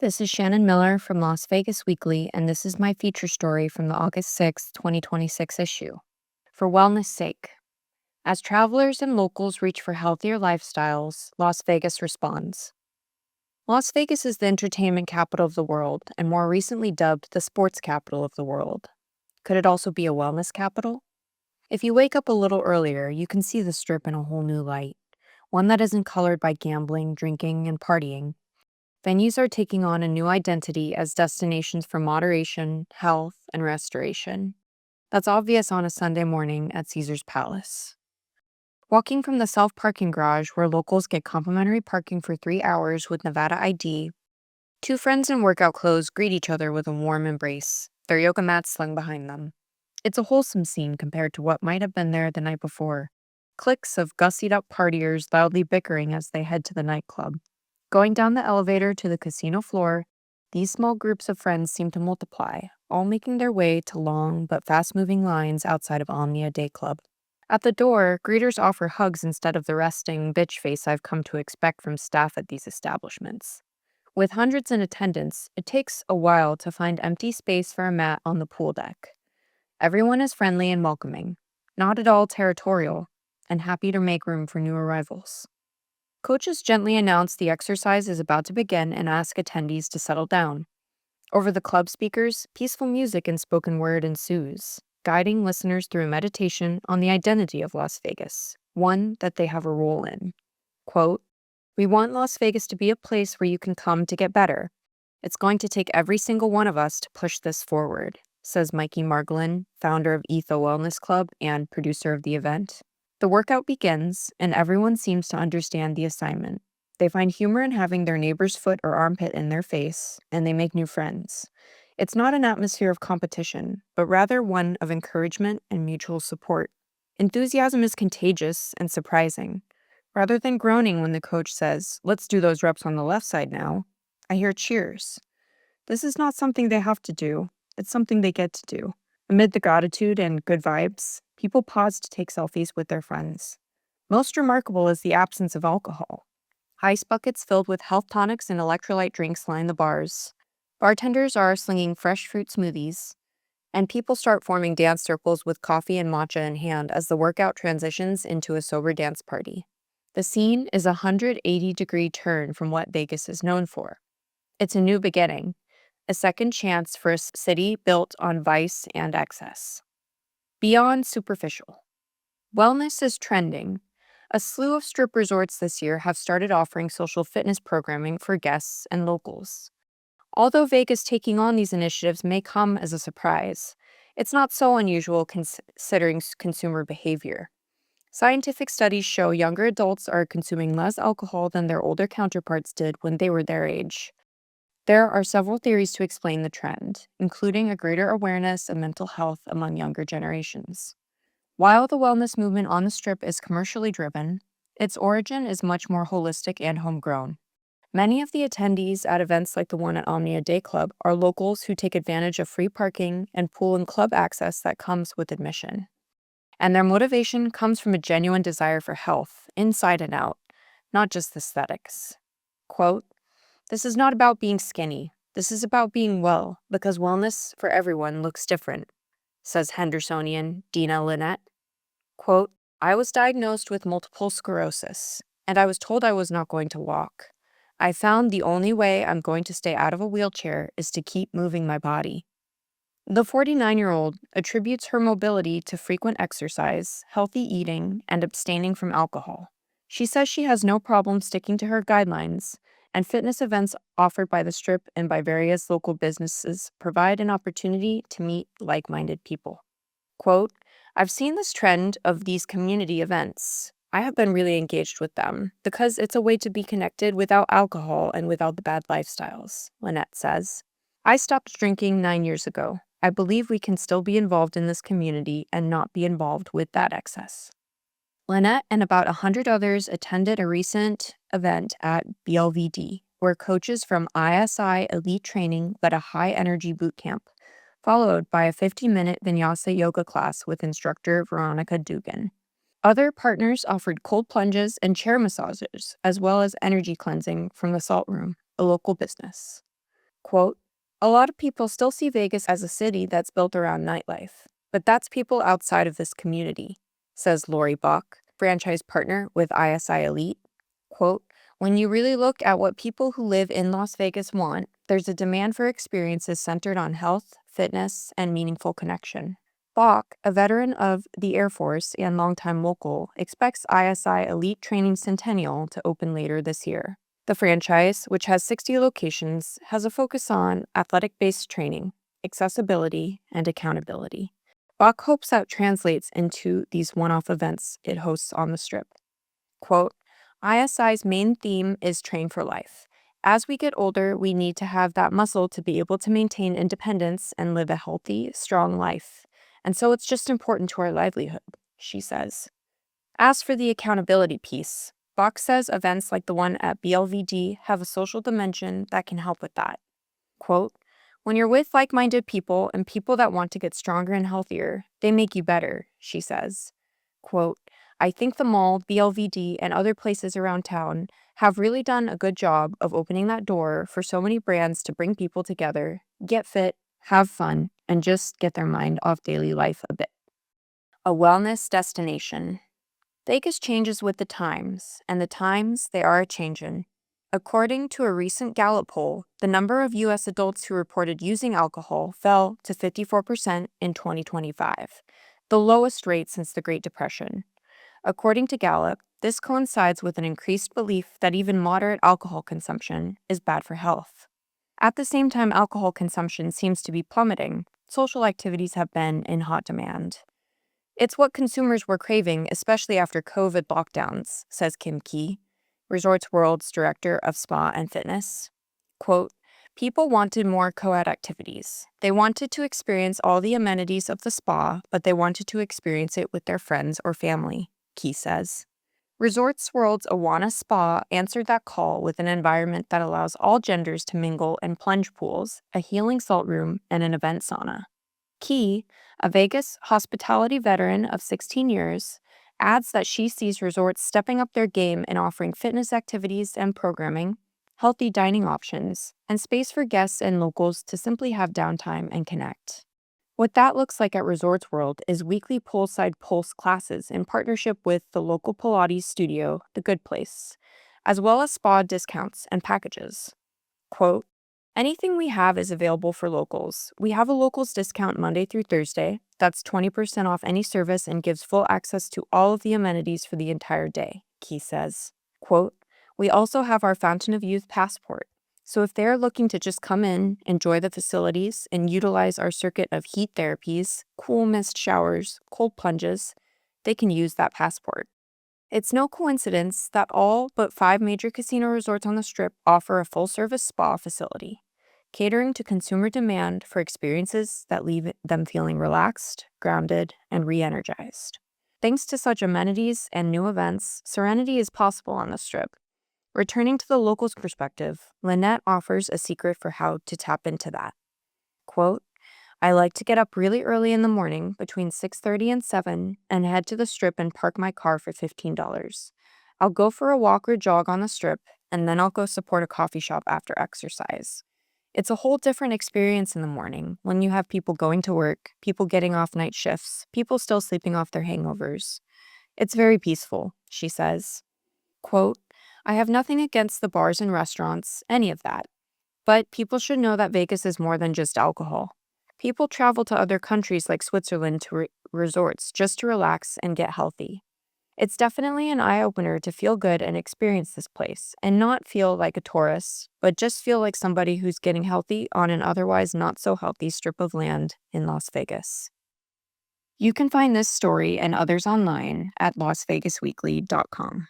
This is Shannon Miller from Las Vegas Weekly, and this is my feature story from the August 6, 2026 issue. For wellness sake. As travelers and locals reach for healthier lifestyles, Las Vegas responds. Las Vegas is the entertainment capital of the world, and more recently dubbed the sports capital of the world. Could it also be a wellness capital? If you wake up a little earlier, you can see the Strip in a whole new light, one that isn't colored by gambling, drinking, and partying. Venues are taking on a new identity as destinations for moderation, health, and restoration. That's obvious on a Sunday morning at Caesar's Palace. Walking from the self-parking garage where locals get complimentary parking for 3 hours with Nevada ID, two friends in workout clothes greet each other with a warm embrace, their yoga mats slung behind them. It's a wholesome scene compared to what might have been there the night before. Cliques of gussied-up partiers loudly bickering as they head to the nightclub. Going down the elevator to the casino floor, these small groups of friends seem to multiply, all making their way to long but fast-moving lines outside of Omnia Day Club. At the door, greeters offer hugs instead of the resting bitch face I've come to expect from staff at these establishments. With hundreds in attendance, it takes a while to find empty space for a mat on the pool deck. Everyone is friendly and welcoming, not at all territorial, and happy to make room for new arrivals. Coaches gently announce the exercise is about to begin and ask attendees to settle down. Over the club speakers, peaceful music and spoken word ensues, guiding listeners through a meditation on the identity of Las Vegas, one that they have a role in. Quote, "We want Las Vegas to be a place where you can come to get better. It's going to take every single one of us to push this forward," says Mikey Margolin, founder of Etho Wellness Club and producer of the event. The workout begins, and everyone seems to understand the assignment. They find humor in having their neighbor's foot or armpit in their face, and they make new friends. It's not an atmosphere of competition, but rather one of encouragement and mutual support. Enthusiasm is contagious and surprising. Rather than groaning when the coach says, "Let's do those reps on the left side now," I hear cheers. This is not something they have to do, it's something they get to do. Amid the gratitude and good vibes, people pause to take selfies with their friends. Most remarkable is the absence of alcohol. Ice buckets filled with health tonics and electrolyte drinks line the bars. Bartenders are slinging fresh fruit smoothies, and people start forming dance circles with coffee and matcha in hand as the workout transitions into a sober dance party. The scene is a 180-degree turn from what Vegas is known for. It's a new beginning, a second chance for a city built on vice and excess. Beyond superficial. Wellness is trending. A slew of strip resorts this year have started offering social fitness programming for guests and locals. Although Vegas taking on these initiatives may come as a surprise, it's not so unusual considering consumer behavior. Scientific studies show younger adults are consuming less alcohol than their older counterparts did when they were their age. There are several theories to explain the trend, including a greater awareness of mental health among younger generations. While the wellness movement on the Strip is commercially driven, its origin is much more holistic and homegrown. Many of the attendees at events like the one at Omnia Day Club are locals who take advantage of free parking and pool and club access that comes with admission. And their motivation comes from a genuine desire for health, inside and out, not just aesthetics. Quote, "This is not about being skinny. This is about being well, because wellness for everyone looks different," says Hendersonian Dina Lynette. Quote, "I was diagnosed with multiple sclerosis, and I was told I was not going to walk. I found the only way I'm going to stay out of a wheelchair is to keep moving my body." The 49-year-old attributes her mobility to frequent exercise, healthy eating, and abstaining from alcohol. She says she has no problem sticking to her guidelines, and fitness events offered by the Strip and by various local businesses provide an opportunity to meet like-minded people. Quote, "I've seen this trend of these community events. I have been really engaged with them because it's a way to be connected without alcohol and without the bad lifestyles," Lynette says. "I stopped drinking 9 years ago. I believe we can still be involved in this community and not be involved with that excess." Lynette and about 100 others attended a recent event at BLVD, where coaches from ISI Elite Training led a high-energy boot camp, followed by a 50-minute vinyasa yoga class with instructor Veronica Dugan. Other partners offered cold plunges and chair massages, as well as energy cleansing from the Salt Room, a local business. Quote, "A lot of people still see Vegas as a city that's built around nightlife, but that's people outside of this community," says Lori Bach, franchise partner with ISI Elite. Quote, "When you really look at what people who live in Las Vegas want, there's a demand for experiences centered on health, fitness, and meaningful connection." Bach, a veteran of the Air Force and longtime local, expects ISI Elite Training Centennial to open later this year. The franchise, which has 60 locations, has a focus on athletic-based training, accessibility, and accountability. Bach hopes that translates into these one-off events it hosts on the Strip. Quote, "ISI's main theme is train for life. As we get older, we need to have that muscle to be able to maintain independence and live a healthy, strong life. And so it's just important to our livelihood," she says. As for the accountability piece, Bach says events like the one at BLVD have a social dimension that can help with that. Quote, "When you're with like-minded people and people that want to get stronger and healthier, they make you better," she says. Quote, "I think the mall, BLVD, and other places around town have really done a good job of opening that door for so many brands to bring people together, get fit, have fun, and just get their mind off daily life a bit." A wellness destination. Vegas changes with the times, and the times they are a-changin'. According to a recent Gallup poll, the number of U.S. adults who reported using alcohol fell to 54% in 2025, the lowest rate since the Great Depression. According to Gallup, this coincides with an increased belief that even moderate alcohol consumption is bad for health. At the same time alcohol consumption seems to be plummeting, social activities have been in hot demand. "It's what consumers were craving, especially after COVID lockdowns," says Kim Key, Resorts World's director of spa and fitness. Quote, "People wanted more co-ed activities. They wanted to experience all the amenities of the spa, but they wanted to experience it with their friends or family," Key says. Resorts World's Awana Spa answered that call with an environment that allows all genders to mingle in plunge pools, a healing salt room, and an event sauna. Key, a Vegas hospitality veteran of 16 years, adds that she sees resorts stepping up their game in offering fitness activities and programming, healthy dining options, and space for guests and locals to simply have downtime and connect. What that looks like at Resorts World is weekly poolside pulse classes in partnership with the local Pilates studio, The Good Place, as well as spa discounts and packages. Quote, "Anything we have is available for locals. We have a locals discount Monday through Thursday. That's 20% off any service and gives full access to all of the amenities for the entire day," Key says. Quote, "We also have our Fountain of Youth passport. So if they're looking to just come in, enjoy the facilities, and utilize our circuit of heat therapies, cool mist showers, cold plunges, they can use that passport." It's no coincidence that all but 5 major casino resorts on the Strip offer a full-service spa facility, catering to consumer demand for experiences that leave them feeling relaxed, grounded, and re-energized. Thanks to such amenities and new events, serenity is possible on the Strip. Returning to the locals' perspective, Lynette offers a secret for how to tap into that. Quote, "I like to get up really early in the morning between 6:30 and 7 and head to the Strip and park my car for $15. I'll go for a walk or jog on the Strip, and then I'll go support a coffee shop after exercise. It's a whole different experience in the morning when you have people going to work, people getting off night shifts, people still sleeping off their hangovers. It's very peaceful," she says. Quote, "I have nothing against the bars and restaurants, any of that. But people should know that Vegas is more than just alcohol. People travel to other countries like Switzerland to resorts just to relax and get healthy. It's definitely an eye-opener to feel good and experience this place, and not feel like a tourist, but just feel like somebody who's getting healthy on an otherwise not-so-healthy strip of land in Las Vegas." You can find this story and others online at lasvegasweekly.com.